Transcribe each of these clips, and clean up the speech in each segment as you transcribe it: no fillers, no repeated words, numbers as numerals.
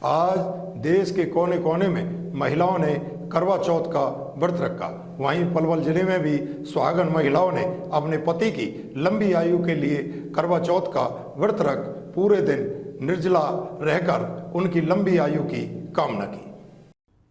आज देश के कोने कोने में महिलाओं ने करवा चौथ का व्रत रखा। वहीं पलवल जिले में भी सुहागन महिलाओं ने अपने पति की लंबी आयु के लिए करवा चौथ का व्रत रख पूरे दिन निर्जला रहकर उनकी लंबी आयु की कामना की।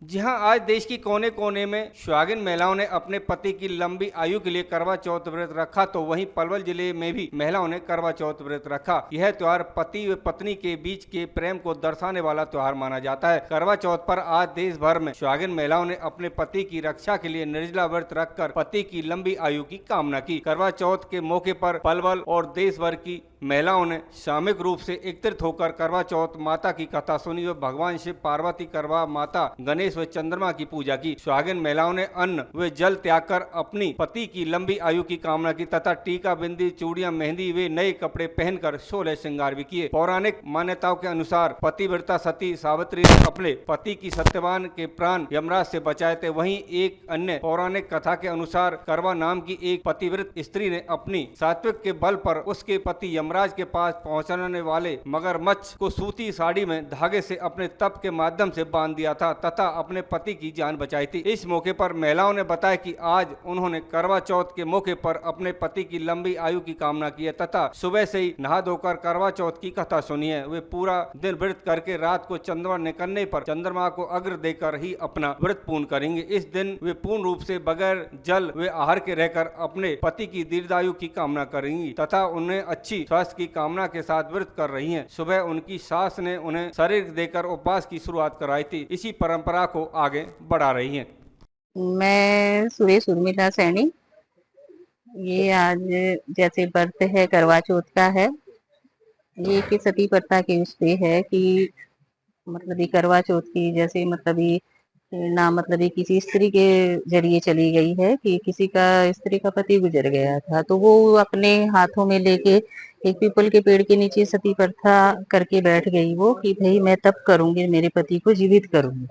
जी हाँ, आज देश की कोने कोने में सुहागिन महिलाओं ने अपने पति की लंबी आयु के लिए करवा चौथ व्रत रखा, तो वहीं पलवल जिले में भी महिलाओं ने करवा चौथ व्रत रखा। यह त्योहार पति व पत्नी के बीच के प्रेम को दर्शाने वाला त्योहार माना जाता है। करवा चौथ पर आज देश भर में सुहागिन महिलाओं ने अपने पति की रक्षा के लिए निर्जला व्रत रखकर पति की लंबी आयु की कामना की। करवा चौथ के मौके पर पलवल और देश भर की महिलाओं ने सामूहिक रूप से एकत्रित होकर करवा चौथ माता की कथा सुनी व भगवान शिव, पार्वती, करवा माता, गणेश व चंद्रमा की पूजा की। सुहागिन महिलाओं ने अन्न व जल त्याग कर अपनी पति की लंबी आयु की कामना की तथा टीका, बिंदी, चूड़ियां, मेहंदी व नए कपड़े पहनकर 16 श्रृंगार भी किए। पौराणिक मान्यताओं के अनुसार पतिव्रता सती सावित्री ने अपने पति की सत्यवान के प्राण यमराज से बचाए थे। वहीं एक अन्य पौराणिक कथा के अनुसार करवा नाम की एक पतिव्रत स्त्री ने अपनी सात्विक के बल पर उसके पति यमराज के पास पहुंचने वाले मगरमच्छ को सूती साड़ी में धागे से अपने तप के माध्यम से बांध दिया था तथा अपने पति की जान बचाई थी। इस मौके पर महिलाओं ने बताया कि आज उन्होंने करवा चौथ के मौके पर अपने पति की लंबी आयु की कामना की है तथा सुबह से ही नहा धोकर करवा चौथ की कथा सुनी है। वे पूरा दिन व्रत करके रात को चंद्रमा निकलने पर चंद्रमा को अग्र देकर ही अपना व्रत पूर्ण करेंगे। इस दिन वे पूर्ण रूप से बगैर जल व आहार के रहकर अपने पति की दीर्घायु की कामना करेंगी तथा उन्हें अच्छी स्वास्थ्य की कामना के साथ व्रत कर रही हैं। सुबह उनकी सास ने उन्हें शरीर देकर उपवास की शुरुआत कराई थी। इसी परंपरा को आगे बढ़ा रही हैं। मैं सुरेश उर्मिला सैनी। ये आज जैसे व्रत है करवा चौथ का है, ये कि सती प्रथा के उस पे है कि मतलब ये करवा चौथ की जैसे मतलब ये ना मतलब ये किसी स्त्री के जरिए चली गई है कि किसी का स्त्री का पति गुजर गया था, तो वो अपने हाथों में लेके एक पीपल के पेड़ के नीचे सती प्रथा करके बैठ गई वो कि भाई मैं तब करूंगी, मेरे पति को जीवित करूंगी।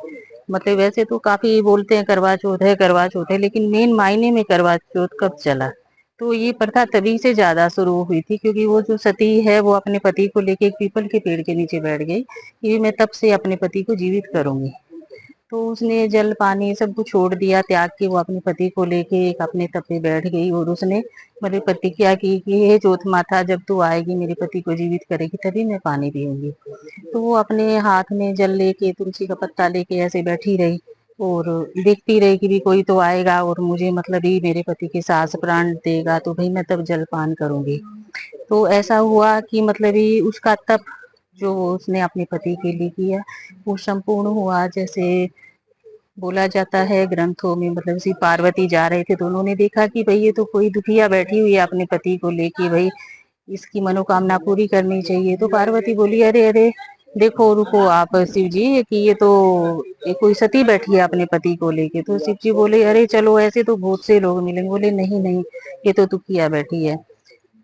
मतलब वैसे तो काफी बोलते हैं करवा चौथ है, लेकिन मेन मायने में करवा चौथ कब चला, तो ये प्रथा तभी से ज्यादा शुरू हुई थी क्योंकि वो जो सती है वो अपने पति को लेके एक पीपल के पेड़ के नीचे बैठ गई कि मैं तब से अपने पति को जीवित करूंगी। तो उसने जल पानी सब कुछ छोड़ दिया, त्याग के वो अपने पति को लेके एक अपने तप पे बैठ गई और उसने मेरे प्रतिज्ञा की कि हे चौथ माता, जब तू आएगी मेरे पति को जीवित करेगी तभी मैं पानी पीऊंगी। तो वो अपने हाथ में जल लेके तुलसी का पत्ता लेके ऐसे बैठी रही और देखती रही कि भी कोई तो आएगा और मुझे मतलब ही मेरे पति के सांस प्राण देगा तो भाई मैं तब जल पान करूंगी। तो ऐसा हुआ कि मतलब ही उसका तप जो उसने अपने पति के लिए किया वो संपूर्ण हुआ। जैसे बोला जाता है ग्रंथों में, मतलब श्री पार्वती जा रहे थे तो उन्होंने देखा कि भाई ये तो कोई दुखिया बैठी हुई है अपने पति को लेके, भाई इसकी मनोकामना पूरी करनी चाहिए। तो पार्वती बोली अरे अरे देखो रुको आप शिव जी कि ये कोई सती बैठी है अपने पति को लेके। तो शिव जी बोले अरे चलो ऐसे तो बहुत से लोग मिलेंगे। बोले नहीं नहीं, ये तो दुखिया बैठी है।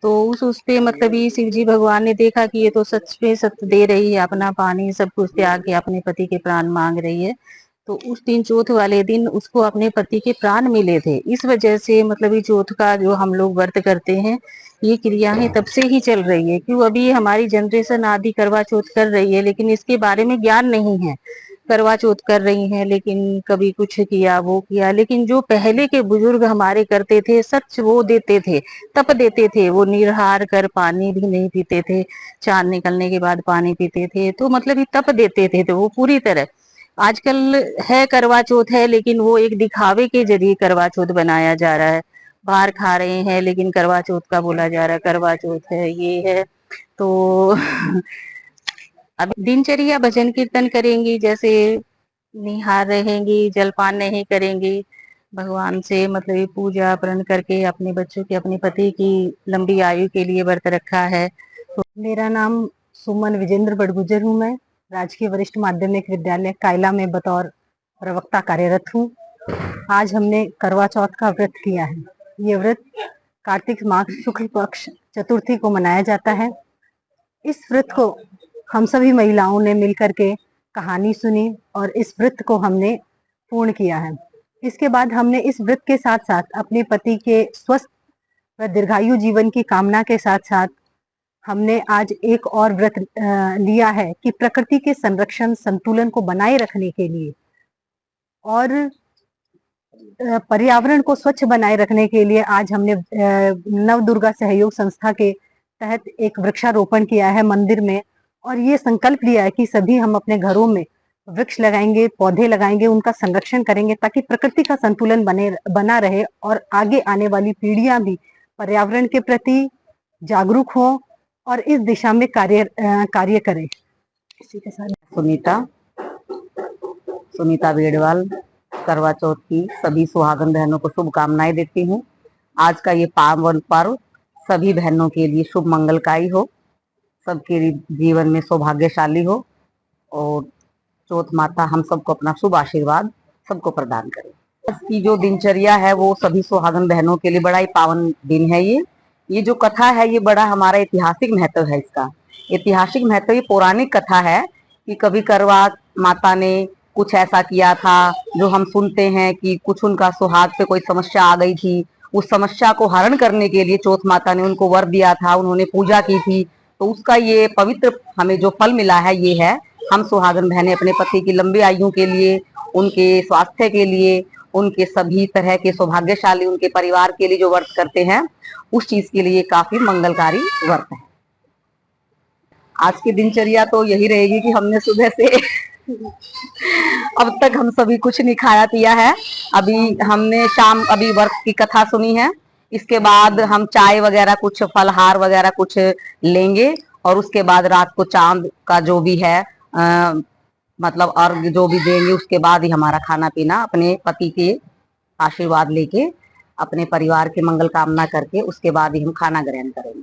तो उस पे मतलब ये शिव जी भगवान ने देखा कि ये तो सच पे सत्य दे रही है, अपना पानी सब कुछ त्याग के अपने पति के प्राण मांग रही है। तो उस दिन चौथ वाले दिन उसको अपने पति के प्राण मिले थे। इस वजह से मतलब ये चौथ का जो हम लोग व्रत करते हैं ये क्रियाएं तब से ही चल रही है। क्यों अभी हमारी जनरेशन आदि करवा चौथ कर रही है लेकिन इसके बारे में ज्ञान नहीं है। करवा चौथ कर रही हैं लेकिन कभी कुछ किया वो किया, लेकिन जो पहले के बुजुर्ग हमारे करते थे सच वो देते थे, तप देते थे, वो निराहार कर पानी भी नहीं पीते थे, चांद निकलने के बाद पानी पीते थे। तो मतलब ये तप देते थे तो वो पूरी तरह। आजकल है करवा चौथ है लेकिन वो एक दिखावे के जरिए करवा चौथ बनाया जा रहा है। बाहर खा रहे हैं लेकिन करवा चौथ का बोला जा रहा है करवा चौथ है ये है। तो अब दिनचर्या भजन कीर्तन करेंगी, जैसे निहार रहेंगी, जलपान नहीं करेंगी, भगवान से मतलब ये पूजा प्रण करके अपने बच्चों की अपने पति की लंबी आयु के लिए व्रत रखा है। तो मेरा नाम सुमन विजेंद्र बड़गुजर हूँ। मैं राजकीय वरिष्ठ माध्यमिक विद्यालय कायला में बतौर प्रवक्ता कार्यरत हूँ। आज हमने करवा चौथ का व्रत किया है। ये व्रत कार्तिक माह शुक्ल पक्ष चतुर्थी को मनाया जाता है। इस व्रत को हम सभी महिलाओं ने मिलकर के कहानी सुनी और इस व्रत को हमने पूर्ण किया है। इसके बाद हमने इस व्रत के साथ साथ अपने पति के स्वस्थ व दीर्घायु जीवन की कामना के साथ साथ हमने आज एक और व्रत लिया है कि प्रकृति के संरक्षण संतुलन को बनाए रखने के लिए और पर्यावरण को स्वच्छ बनाए रखने के लिए आज हमने नव दुर्गा सहयोग संस्था के तहत एक वृक्षारोपण किया है मंदिर में, और ये संकल्प लिया है कि सभी हम अपने घरों में वृक्ष लगाएंगे, पौधे लगाएंगे, उनका संरक्षण करेंगे ताकि प्रकृति का संतुलन बना रहे और आगे आने वाली पीढ़ियां भी पर्यावरण के प्रति जागरूक हों और इस दिशा में कार्य करें। इसी के साथ सुनीता बेड़वाल करवा चौथ की सभी सुहागन बहनों को शुभकामनाएं देती हूँ। आज का ये पावन पर्व सभी बहनों के लिए शुभ मंगलकारी हो, सबके जीवन में सौभाग्यशाली हो और चौथ माता हम सबको अपना शुभ आशीर्वाद सबको प्रदान करे। आज की जो दिनचर्या है वो सभी सुहागन बहनों के लिए बड़ा ही पावन दिन है। ये जो कथा है ये बड़ा हमारा ऐतिहासिक महत्व है। इसका ऐतिहासिक महत्व ये पौराणिक कथा है कि कभी करवा माता ने कुछ ऐसा किया था जो हम सुनते हैं कि कुछ उनका सुहाग पे कोई समस्या आ गई थी, उस समस्या को हरण करने के लिए चौथ माता ने उनको वर दिया था, उन्होंने पूजा की थी, तो उसका ये पवित्र हमें जो फल मिला है ये है हम सुहागन बहनें अपने पति की लंबी आयु के लिए, उनके स्वास्थ्य के लिए, उनके सभी तरह के सौभाग्यशाली उनके परिवार के लिए जो व्रत करते हैं उस चीज के लिए काफी मंगलकारी व्रत है। आज की दिनचर्या तो यही रहेगी कि हमने सुबह से अब तक हम सभी कुछ नहीं खाया पिया है। अभी हमने शाम अभी व्रत की कथा सुनी है, इसके बाद हम चाय वगैरह कुछ फलहार वगैरह कुछ लेंगे और उसके बाद रात को चांद का जो भी है मतलब अर्घ जो भी देंगे उसके बाद ही हमारा खाना पीना, अपने पति के आशीर्वाद लेके अपने परिवार की मंगल कामना करके उसके बाद ही हम खाना ग्रहण करेंगे।